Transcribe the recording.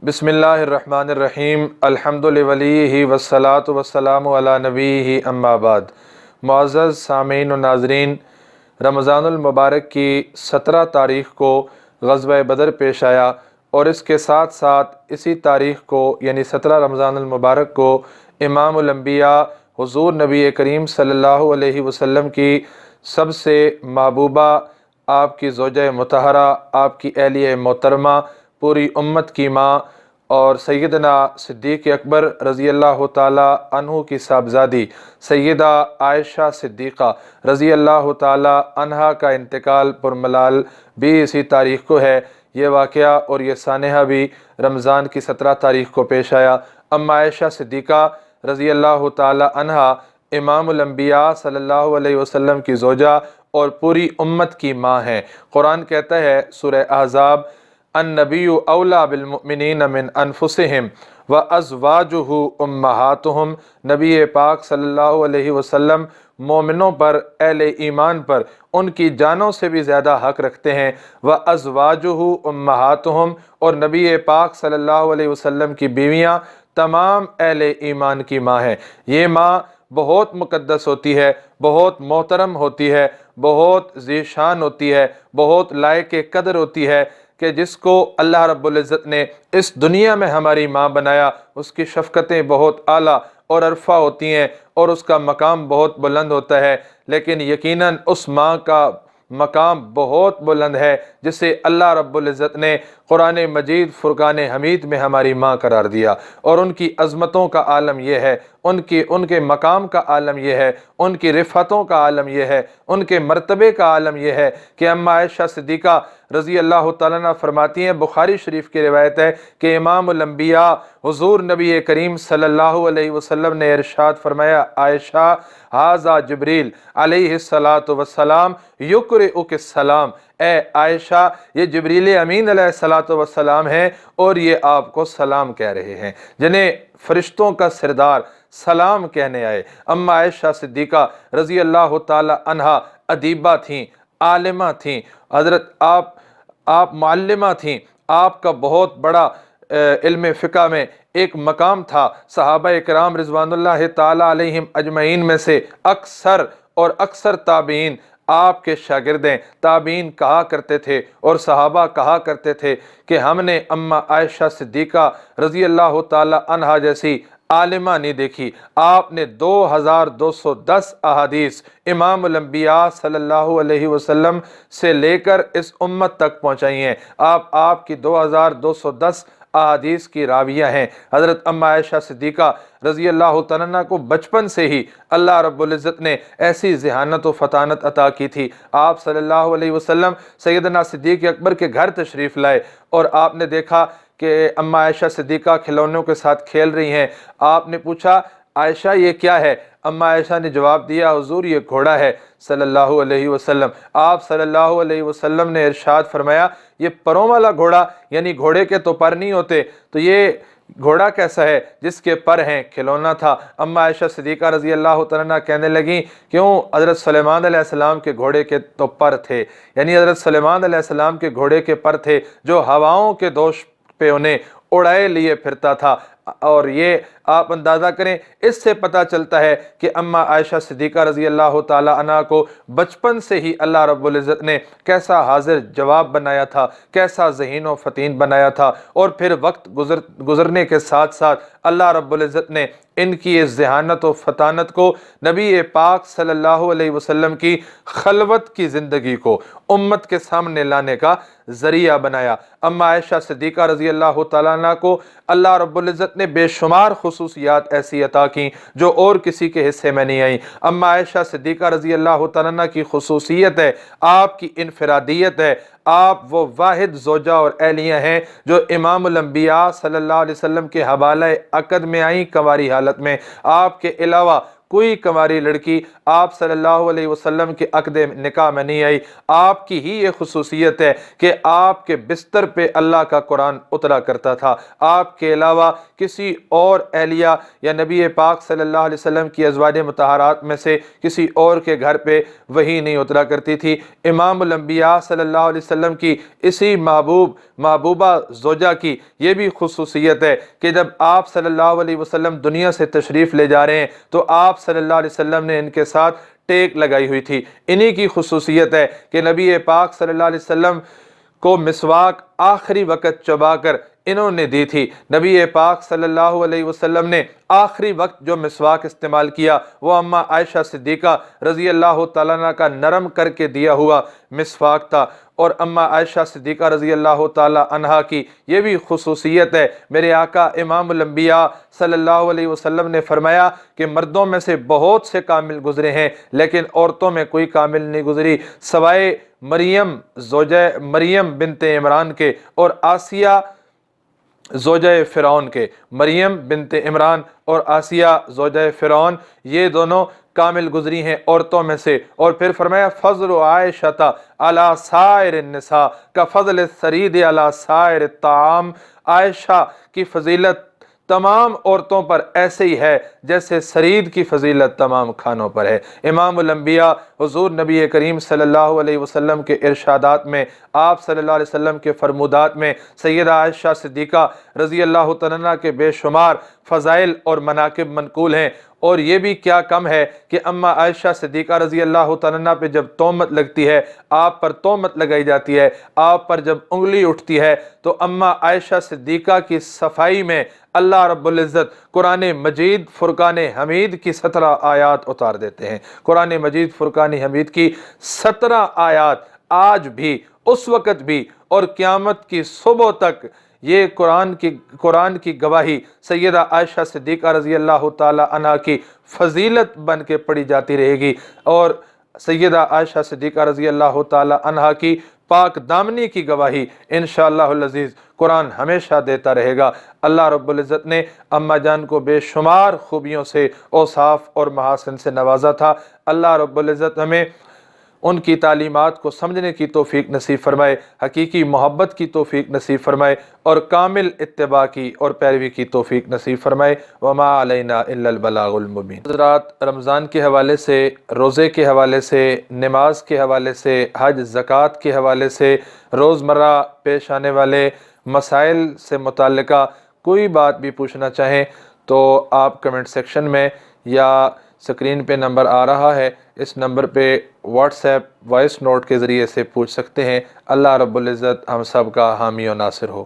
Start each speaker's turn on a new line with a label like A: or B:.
A: बिस्मिल्लाहिर्रहमानिर्रहीम अल्हम्दुलिल्लाहि वस्सलातु वस्सलामु अला नबीही अम्मा बाद। मुअज़्ज़ज़ सामीन व नाज़रीन, रमज़ानुल मुबारक की 17 तारीख़ को ग़ज़वा बदर पेश आया और इसके साथ साथ इसी तारीख़ को यानी 17 रमज़ानुल मुबारक को इमामुल अंबिया हुज़ूर नबी करीम सल्लल्लाहु अलैहि वसल्लम की सबसे महबूबा, आपकी ज़ौजा मुतहरा, आपकी अहलिया मोहतरमा, पूरी उम्मत की माँ और सैयदना सिद्दीक़ अकबर रज़ी अल्लाह ताला अन्हु की साहबजादी सैयदा आयशा सिद्दीक़ा रज़ी अल्लाह ताला अन्हा का इंतकाल पुरमलाल भी इसी तारीख़ को है। ये वाक़या और ये सानहा भी रमज़ान की 17 तारीख़ को पेश आया। अम्मा आयशा सिद्दीक़ा रज़ी अल्लाह ताला अन्हा इमामुल अंबिया सल्लल्लाहु अलैहि वसल्लम की ज़ौजा और पूरी उम्मत की माँ हैं। कुरान कहता है सूरह अहज़ाब, अन्नबिय्यु औला बिल मुमिनीन मिन अनफुसिहिम व अज़वाजुहु उम्महातुहुम। नबी पाक सल्लल्लाहु अलैहि वसल्लम मोमिनों पर, अहले ईमान पर उनकी जानों से भी ज़्यादा हक़ रखते हैं। व अज़वाजुहु उम्महातुहुम, और नबी पाक सल्लल्लाहु अलैहि वसल्लम की बीवियाँ तमाम अहले ईमान की माँ हैं। ये माँ बहुत मुक़द्दस होती है, बहुत मोहतरम होती है, बहुत ज़ीशान होती है, बहुत लायक कदर होती है कि जिसको अल्लाह रब्बुल इज़्ज़त ने इस दुनिया में हमारी माँ बनाया, उसकी शफ़क़तें बहुत आला और अरफ़ा होती हैं और उसका मकाम बहुत बुलंद होता है। लेकिन यकीनन उस माँ का मकाम बहुत बुलंद है जिसे अल्लाह रब्बुल इज़्ज़त ने कुरान मजीद फ़ुरक़ान हमीद में हमारी माँ करार दिया। और उनकी अज़मतों का आलम यह है, उनके मकाम का आलम यह है, उनकी रिफ़तों का आलम यह है, उनके मर्तबे का आलम यह है कि अम्मा आयशा सिद्दीक़ा रज़ी अल्लाह ताला अन्हा फरमाती हैं, बुखारी शरीफ की रिवायत है कि इमामुल अंबिया हुज़ूर नबी करीम सल्लल्लाहु अलैहि वसल्लम ने इरशाद फरमाया, आयशा हाज़ा जिब्रील अलैहिस्सलातु वस्सलाम युक़रिउक सलाम। ए आयशा, ये जिब्रील अमीन अलैहिस्सलातु वस्सलाम हैं और ये आपको सलाम कह रहे हैं, जिन्हें फरिश्तों का सरदार सलाम कहने आए। अम्मा आयशा सिद्दीक़ा रज़ी अल्लाह ताला अन्हा अदीबा थीं, आलिमा थीं, हज़रत आप मुअल्लिमा थीं। आपका बहुत बड़ा इल्म फ़िक़ह में एक मकाम था। सहाबा इकराम रिज़वानुल्लाहि ताला अलैहिम अजमईन में से अक्सर ताबीन आपके शागिर्दें ताबीन कहा करते थे और सहाबा कहा करते थे कि हमने अम्मा आयशा सिद्दीक़ा रज़ी अल्लाह ताला अन्हा जैसी आलिमा नहीं देखी। आपने 2210 अहादीस इमामुल अंबिया सल्लल्लाहु अलैहि वसल्लम से लेकर इस उम्मत तक पहुँचाई हैं। आपकी 2210 अहादीस की राविया हैं। हज़रत अम्मा आयशा सिद्दीक़ा रज़ी अल्लाह तआला अन्हा को बचपन से ही अल्लाह रब्बुल इज़्ज़त ने ऐसी ज़हानत व फ़तानत अता की थी। आप सल्लल्लाहु अलैहि वसल्लम सैयदना सिद्दीक़ अकबर के घर तशरीफ़ लाए और आपने देखा कि अम्मा आयशा सिद्दीक़ा खिलौनों के साथ खेल रही हैं। आपने पूछा, आयशा ये क्या है? अम्मा आयशा ने जवाब दिया, हुज़ूर ये घोड़ा है सल्लल्लाहु अलैहि वसल्लम। आप सल्लल्लाहु अलैहि वसल्लम ने इरशाद फरमाया, ये परों वाला घोड़ा, यानी घोड़े के तो पर नहीं होते, तो ये घोड़ा कैसा है जिसके पर हैं? खिलौना था। अम्मा आयशा सिद्दीक़ा रज़ी अल्लाह तआला अन्हा कहने लगी, क्यों? हज़रत सुलेमान अलैहिस्सलाम के घोड़े के तो पर थे, यानी हज़रत सुलेमान अलैहिस्सलाम के घोड़े के पर थे जो हवाओं के दोष पे उन्हें उड़ाए लिए फिरता था। और ये आप अंदाज़ा करें, इससे पता चलता है कि अम्मा आयशा सिद्दीक़ा रज़ी अल्लाह ताला अन्हा को बचपन से ही अल्लाह रब्बुल इज़्ज़त ने कैसा हाजिर जवाब बनाया था, कैसा ज़हीन व फ़तीन बनाया था। और फिर वक्त गुज़रने के साथ साथ अल्लाह रब्बुल इज़्ज़त ने इनकी इस ज़हानत व फ़तानत को नबी पाक सल्लल्लाहु अलैहि वसल्लम की खलवत की ज़िंदगी को उम्मत के सामने लाने का ज़रिया बनाया। अम्मा आयशा सिद्दीक़ा रज़ी अल्लाह ताला अन्हा को अल्लाह रब्बुल इज़्ज़त ने बेशुमार खुसूसियात ऐसी अता की जो और किसी के हिस्से में नहीं आई। अम्मा आयशा सिद्दीक़ा रज़ी अल्लाह ताला अन्हा की खुसूसियत है, आपकी इनफरादियत है। आप वो वाहिद ज़ौजा और अहलिया हैं जो इमामुल अंबिया सल्लल्लाहु अलैहि वसल्लम के हवाले अक़द में आई कंवारी हालत में। आपके अलावा کوئی کنواری لڑکی آپ صلی اللہ علیہ وسلم کے عقد نکاح میں نہیں آئی۔ آپ کی ہی یہ خصوصیت ہے کہ آپ کے بستر پہ اللہ کا قرآن اترا کرتا تھا، آپ کے علاوہ کسی اور اہلیہ یا نبی پاک صلی اللہ علیہ وسلم کی ازواج مطہرات میں سے کسی اور کے گھر پہ وحی نہیں اترا کرتی تھی۔ امام الانبیاء صلی اللہ علیہ وسلم کی اسی محبوبہ زوجہ کی یہ بھی خصوصیت ہے کہ جب آپ صلی اللہ علیہ وسلم دنیا سے تشریف لے جا رہے ہیں تو آپ صلی اللہ علیہ وسلم نے ان کے ساتھ ٹیک لگائی ہوئی تھی۔ انہی کی خصوصیت ہے کہ نبی پاک صلی اللہ علیہ وسلم کو مسواک آخری وقت چبا کر انہوں نے دی تھی۔ نبی پاک صلی اللہ علیہ وسلم نے آخری وقت جو مسواک استعمال کیا وہ اماں عائشہ صدیقہ رضی اللہ تعالیٰ عنہ کا نرم کر کے دیا ہوا مسواک تھا، اور اماں عائشہ صدیقہ رضی اللہ تعالیٰ عنہ کی یہ بھی خصوصیت ہے۔ میرے آقا امام الانبیاء صلی اللہ علیہ وسلم نے فرمایا کہ مردوں میں سے بہت سے کامل گزرے ہیں لیکن عورتوں میں کوئی کامل نہیں گزری سوائے مریم زوجہ مریم بنت عمران کے اور آسیہ زوجہ فرعون کے۔ مریم بنت عمران اور آسیہ زوجہ فرعون یہ دونوں کامل گزری ہیں عورتوں میں سے۔ اور پھر فرمایا فضل عائشہ علی سائر النساء کا فضل الثرید علی سائر الطعام، عائشہ کی فضیلت تمام عورتوں پر ایسے ہی ہے جیسے سرید کی فضیلت تمام کھانوں پر ہے۔ امام الانبیاء حضور نبی کریم صلی اللہ علیہ وسلم کے ارشادات میں، آپ صلی اللہ علیہ وسلم کے فرمودات میں سیدہ عائشہ صدیقہ رضی اللہ تعالیٰ عنہ کے بے شمار فضائل اور مناقب منقول ہیں۔ اور یہ بھی کیا کم ہے کہ اماں عائشہ صدیقہ رضی اللہ تعالیٰ عنہ پہ جب تہمت لگتی ہے، آپ پر تہمت لگائی جاتی ہے، آپ پر جب انگلی اٹھتی ہے تو اماں عائشہ صدیقہ کی صفائی میں اللہ رب العزت قرآن مجید فرقان حمید کی 17 آیات اتار دیتے ہیں۔ قرآن مجید فرقان حمید کی 17 آیات آج بھی، اس وقت بھی اور قیامت کی صبح تک یہ قرآن کی گواہی سیدہ عائشہ صدیقہ رضی اللہ تعالی عنہ کی فضیلت بن کے پڑھی جاتی رہے گی، اور سیدہ عائشہ صدیقہ رضی اللہ تعالی عنہ کی پاک دامنی کی گواہی انشاءاللہ العزیز قرآن ہمیشہ دیتا رہے گا۔ اللہ رب العزت نے اماں جان کو بے شمار خوبیوں سے، اوصاف اور محاسن سے نوازا تھا۔ اللہ رب العزت ہمیں ان کی تعلیمات کو سمجھنے کی توفیق نصیب فرمائے، حقیقی محبت کی توفیق نصیب فرمائے اور کامل اتباع کی اور پیروی کی توفیق نصیب فرمائے۔ وما علینا الا البلاغ المبین۔ حضرات، رمضان کے حوالے سے، روزے کے حوالے سے، نماز کے حوالے سے، حج زکوٰۃ کے حوالے سے، روزمرہ پیش آنے والے مسائل سے متعلقہ کوئی بات بھی پوچھنا چاہیں تو آپ کمنٹ سیکشن میں یا سکرین پہ نمبر آ رہا ہے اس نمبر پہ واٹس ایپ وائس نوٹ کے ذریعے سے پوچھ سکتے ہیں۔ اللہ رب العزت ہم سب کا حامی و ناصر ہو۔